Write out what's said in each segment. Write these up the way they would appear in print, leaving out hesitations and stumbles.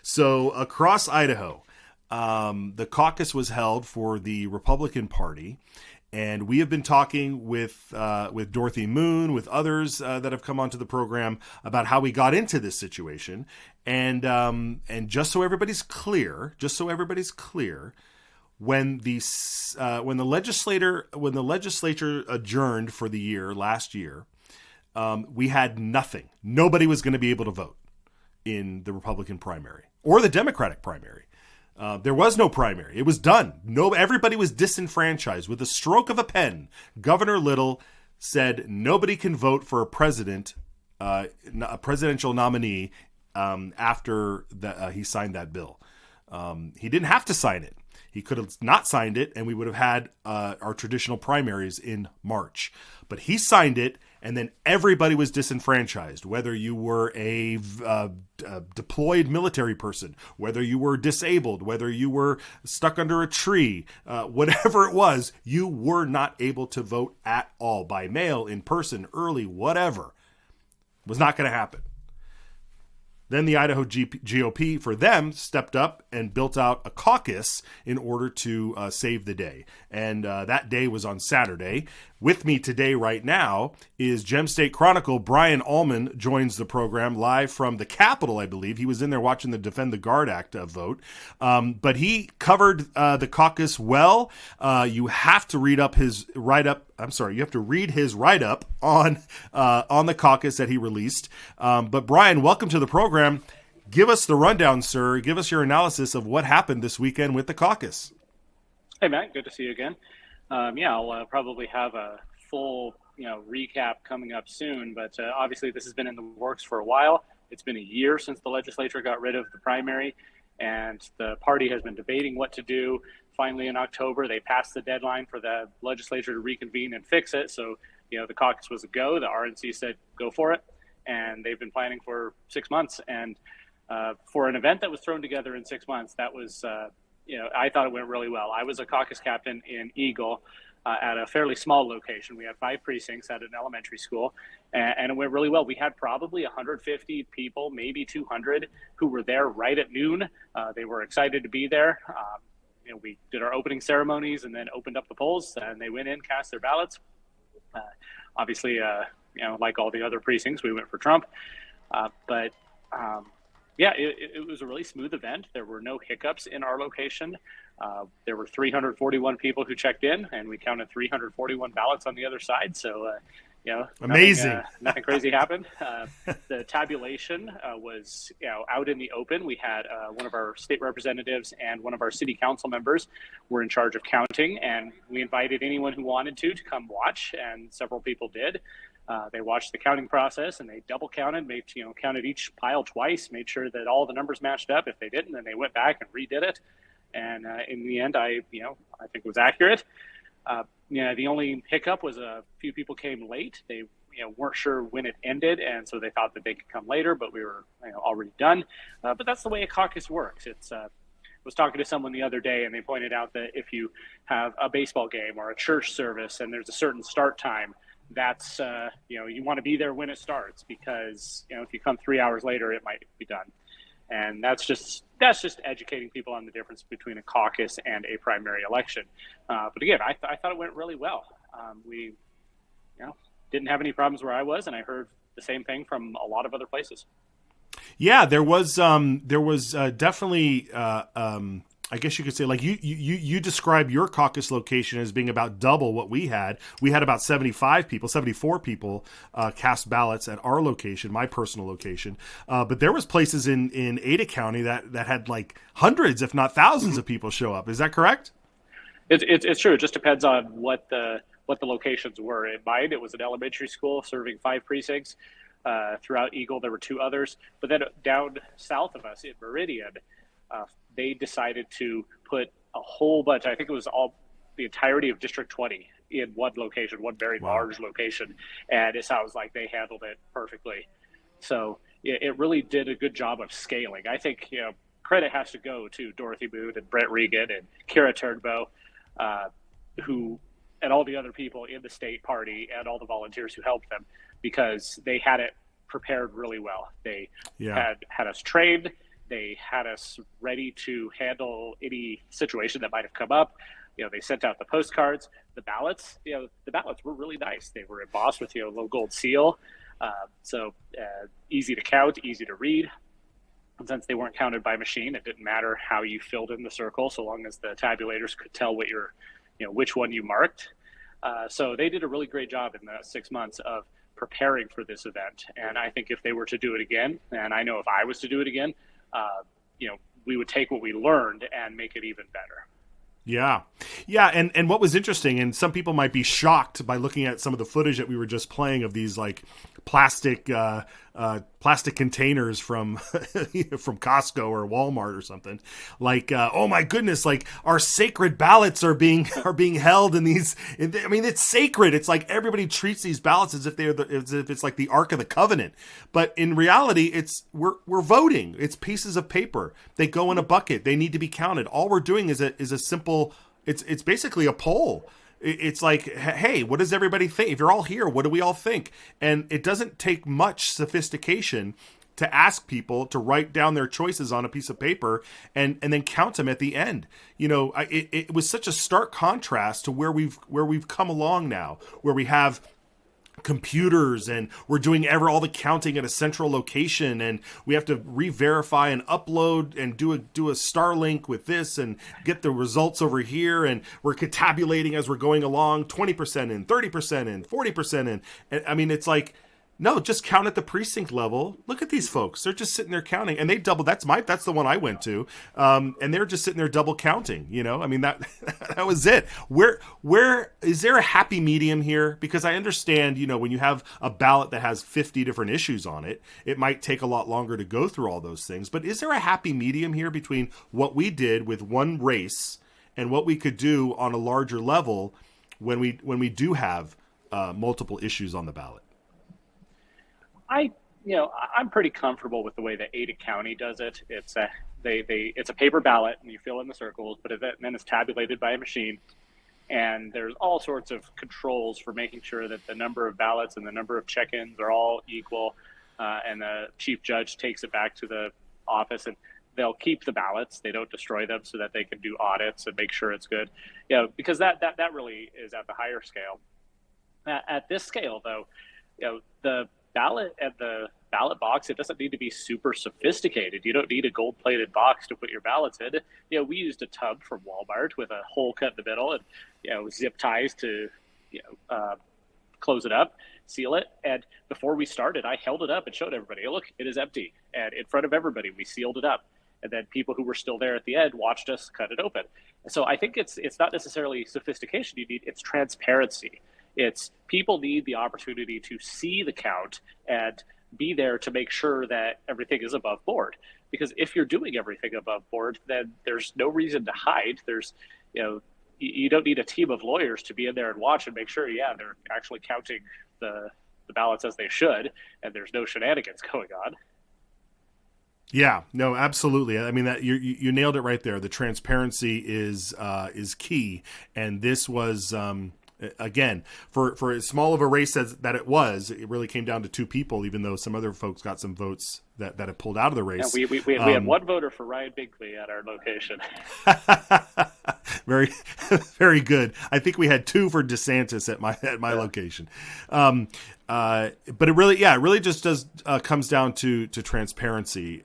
So across Idaho, the caucus was held for the Republican Party. And we have been talking with Dorothy Moon, with others that have come onto the program about how we got into this situation, and just so everybody's clear, when the legislature adjourned for the year last year, we had nothing. Nobody was going to be able to vote in the Republican primary or the Democratic primary. There was no primary. It was done. Everybody was disenfranchised. With a stroke of a pen, Governor Little said nobody can vote for a presidential nominee after he signed that bill. He didn't have to sign it. He could have not signed it, and we would have had our traditional primaries in March. But he signed it, and then everybody was disenfranchised, whether you were a deployed military person, whether you were disabled, whether you were stuck under a tree, whatever it was, you were not able to vote at all, by mail, in person, early, whatever. It was not going to happen. Then the Idaho GOP, for them, stepped up and built out a caucus in order to save the day. And that day was on Saturday. With me today right now is Gem State Chronicle. Brian Almon joins the program live from the Capitol, I believe. He was in there watching the Defend the Guard Act vote. But he covered the caucus well. You have to read his write-up on the caucus that he released. But Brian, welcome to the program. Give us the rundown, sir. Give us your analysis of what happened this weekend with the caucus. Hey, Matt. Good to see you again. I'll probably have a full, recap coming up soon. But obviously, this has been in the works for a while. It's been a year since the legislature got rid of the primary, and the party has been debating what to do. Finally, in October, they passed the deadline for the legislature to reconvene and fix it. So, the caucus was a go. The RNC said, go for it. And they've been planning for 6 months. And for an event that was thrown together in 6 months, that was, I thought it went really well. I was a caucus captain in Eagle at a fairly small location. We had 5 precincts at an elementary school, and it went really well. We had probably 150 people, maybe 200, who were there right at noon. They were excited to be there. We did our opening ceremonies and then opened up the polls, and they went in, cast their ballots. Obviously, like all the other precincts, we went for Trump. It was a really smooth event. There were no hiccups in our location. There were 341 people who checked in, and we counted 341 ballots on the other side. So, amazing. Nothing crazy happened. The tabulation was, out in the open. We had one of our state representatives and one of our city council members were in charge of counting, and we invited anyone who wanted to come watch, and several people did. They watched the counting process, and they double counted, counted each pile twice, made sure that all the numbers matched up. If they didn't, then they went back and redid it. And in the end, I think it was accurate. The only hiccup was a few people came late. They weren't sure when it ended, and so they thought that they could come later, but we were already done. But that's the way a caucus works. I was talking to someone the other day, and they pointed out that if you have a baseball game or a church service and there's a certain start time, that's you want to be there when it starts, because if you come 3 hours later, it might be done. And that's just educating people on the difference between a caucus and a primary election. But again, I thought it went really well. We didn't have any problems where I was, and I heard the same thing from a lot of other places. Yeah, there was definitely I guess you could say, like you describe your caucus location as being about double what we had. We had about 74 people cast ballots at our location, my personal location. But there was places in Ada County that had like hundreds, if not thousands of people show up. Is that correct? It's true. It just depends on what the locations were. In mine, it was an elementary school serving 5 precincts. Throughout Eagle, there were 2 others. But then down south of us in Meridian, they decided to put a whole bunch, I think it was the entirety of District 20 in one location, one very large location. And it sounds like they handled it perfectly. So it really did a good job of scaling. I think, credit has to go to Dorothy Moon and Brett Regan and Kara Turnbow, and all the other people in the state party and all the volunteers who helped them, because they had it prepared really well. They had us trained. They had us ready to handle any situation that might have come up. They sent out the postcards, the ballots. The ballots were really nice. They were embossed with a little gold seal, so easy to count, easy to read. And since they weren't counted by machine, it didn't matter how you filled in the circle, so long as the tabulators could tell which one you marked. So they did a really great job in the 6 months of preparing for this event. And I think if they were to do it again, and I know if I was to do it again, we would take what we learned and make it even better. Yeah. Yeah. And what was interesting, and some people might be shocked by looking at some of the footage that we were just playing of these like plastic containers from from Costco or Walmart or something, like oh my goodness, like our sacred ballots are being held in these. I mean, it's sacred. It's like everybody treats these ballots as if it's like the Ark of the Covenant, but in reality, we're voting. It's pieces of paper. They go in a bucket. They need to be counted. All we're doing is a simple. It's basically a poll. It's like, hey, what does everybody think? If you're all here, what do we all think? And it doesn't take much sophistication to ask people to write down their choices on a piece of paper and then count them at the end. It was such a stark contrast to where we've come along now, where we have computers and we're doing all the counting at a central location, and we have to re-verify and upload and do a Starlink with this and get the results over here, and we're tabulating as we're going along, 20% in, 30% in, 40% in. And I mean, it's like, no, just count at the precinct level. Look at these folks. They're just sitting there counting, and they double. That's the one I went to. And they're just sitting there double counting, I mean, that was it. Where is there a happy medium here? Because I understand, when you have a ballot that has 50 different issues on it, it might take a lot longer to go through all those things. But is there a happy medium here between what we did with one race and what we could do on a larger level when we do have multiple issues on the ballot? I'm pretty comfortable with the way that Ada County does it. It's a paper ballot, and you fill in the circles, but then it's tabulated by a machine. And there's all sorts of controls for making sure that the number of ballots and the number of check-ins are all equal. And the chief judge takes it back to the office, and they'll keep the ballots. They don't destroy them so that they can do audits and make sure it's good. Because that really is at the higher scale. At this scale, though, the ballot and the ballot box, it doesn't need to be super sophisticated. You don't need a gold-plated box to put your ballots in. We used a tub from Walmart with a hole cut in the middle and zip ties to close it up, seal it. And before we started, I held it up and showed everybody, look, it is empty. And in front of everybody, we sealed it up. And then people who were still there at the end watched us cut it open. And so I think it's not necessarily sophistication you need, it's transparency. It's people need the opportunity to see the count and be there to make sure that everything is above board. Because if you're doing everything above board, then there's no reason to hide. You don't need a team of lawyers to be in there and watch and make sure, they're actually counting the ballots as they should, and there's no shenanigans going on. Yeah, no, absolutely. I mean, that you nailed it right there. The transparency is key, and this was. Again, for as small of a race as that it really came down to two people, even though some other folks got some votes that had pulled out of the race. Yeah, we had one voter for Ryan Binkley at our location. Very, very good. I think we had two for DeSantis at my location. But it really just comes down to transparency.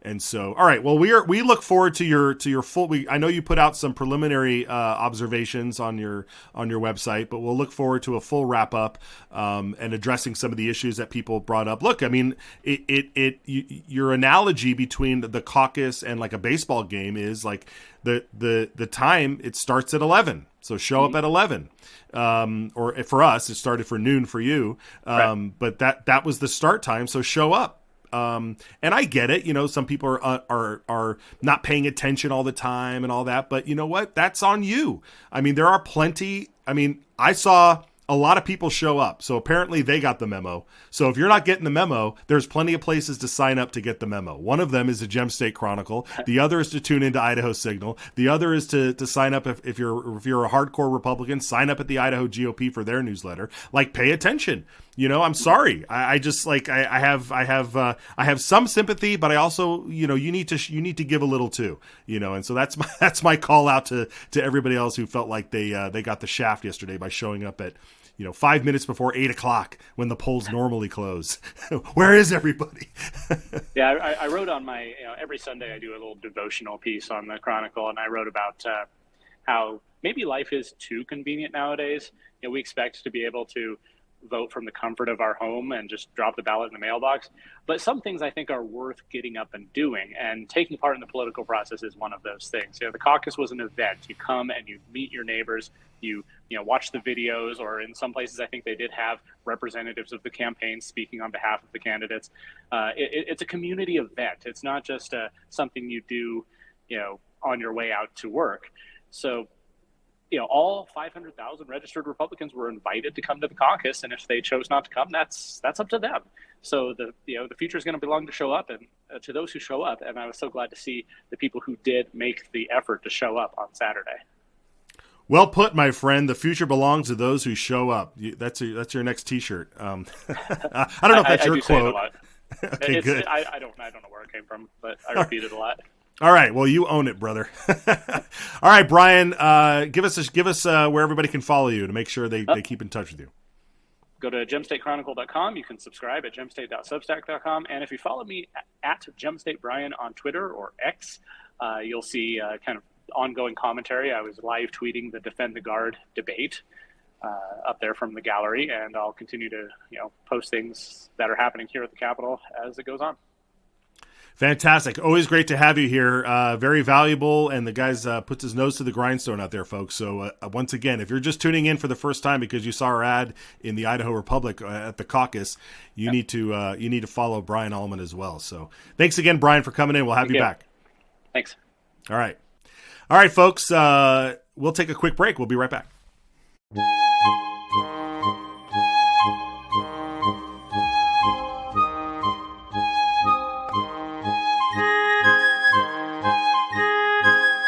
And so, all right. Well, we look forward to your full. I know you put out some preliminary observations on your website, but we'll look forward to a full wrap up and addressing some of the issues that people brought up. Look, I mean, your analogy between the caucus and like a baseball game is like the time. It starts at 11, so show up at 11. Or for us, it started for noon for you, right. But that was the start time, so show up. And I get it, some people are not paying attention all the time and all that, but you know what? That's on you. I mean, there are plenty. I mean, I saw a lot of people show up, so apparently they got the memo. So if you're not getting the memo, there's plenty of places to sign up to get the memo. One of them is the Gem State Chronicle. The other is to tune into Idaho Signal. The other is to sign up if you're a hardcore Republican, sign up at the Idaho GOP for their newsletter. Like, pay attention. I'm sorry. I just like I have some sympathy, but I also you need to give a little too. And so that's my call out to everybody else who felt like they got the shaft yesterday by showing up at 5 minutes before 8:00 when the polls normally close. Where is everybody? Yeah, I wrote on my every Sunday I do a little devotional piece on the Chronicle, and I wrote about how maybe life is too convenient nowadays. We expect to be able to vote from the comfort of our home and just drop the ballot in the mailbox. But some things I think are worth getting up and doing, and taking part in the political process is one of those things. The caucus was an event. You come and you meet your neighbors, you watch the videos, or in some places I think they did have representatives of the campaign speaking on behalf of the candidates. It's a community event. It's not just something you do, on your way out to work. So all 500,000 registered Republicans were invited to come to the caucus, and if they chose not to come, that's up to them. So the future is going to belong to show up, and to those who show up. And I was so glad to see the people who did make the effort to show up on Saturday. Well put, my friend. The future belongs to those who show up. That's your next T-shirt. I don't know if that's your quote. Okay, good. I don't know where it came from, but I repeat it a lot. All right. Well, you own it, brother. All right, Brian, give us where everybody can follow you to make sure they keep in touch with you. Go to gemstatechronicle.com. You can subscribe at gemstate.substack.com. And if you follow me at gemstatebrian on Twitter or X, you'll see kind of ongoing commentary. I was live tweeting the Defend the Guard debate up there from the gallery, and I'll continue to post things that are happening here at the Capitol as it goes on. Fantastic. Always great to have you here. Very valuable, and the guy's puts his nose to the grindstone out there, folks. So once again, if you're just tuning in for the first time because you saw our ad in the Idaho Republic at the caucus, you need to follow Brian Almon as well. So thanks again, Brian, for coming in. We'll have you back. Thanks. All right, folks. We'll take a quick break. We'll be right back.